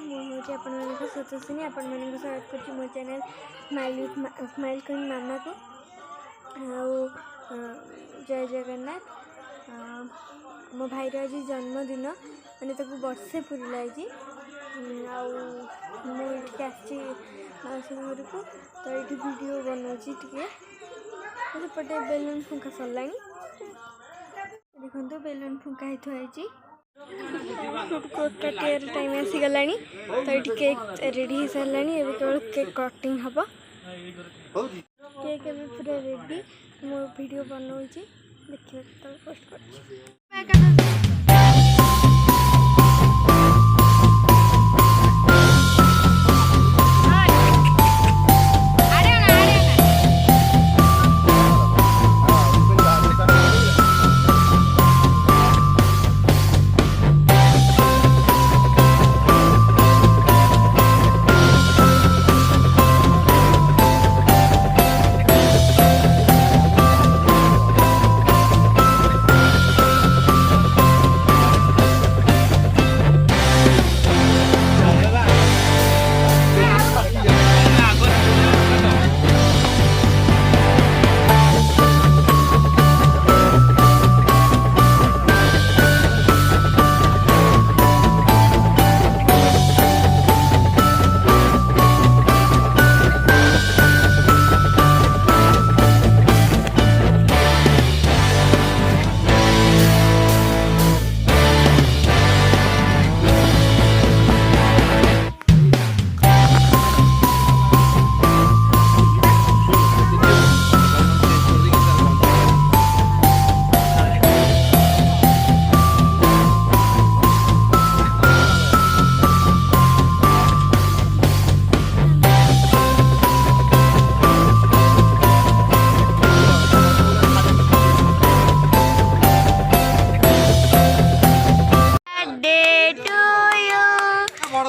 मुझे आपण सतोषिनी आपण मन स्वागत कर मो चैनल स्माइल क्वीन मामा को जय जगन्नाथ। मो भाईर आज जन्मदिन मैंने वर्षे पूरला मुझे आसी घर को तो ये वीडियो बनाऊँगी सेपटे बेलून फुंका सरला देखो बेलून फुंका ही थी केक काटियार टाइम आसीगला तो ये केक रेडी हो सारा एवं केवल केक कटिंग हम केक एवं पूरा रेडी मो वीडियो बनाऊँगी देखिए तो पोस्ट कर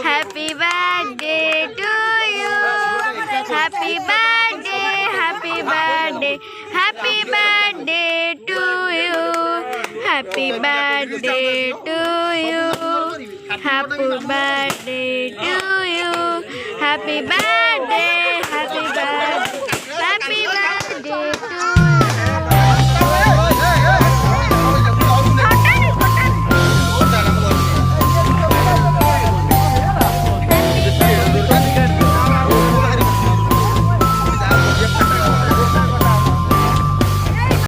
Happy birthday to you. Happy birthday, happy birthday, happy birthday to you. Happy birthday to you. Happy birthday to you. Happy birthday, happy birthday.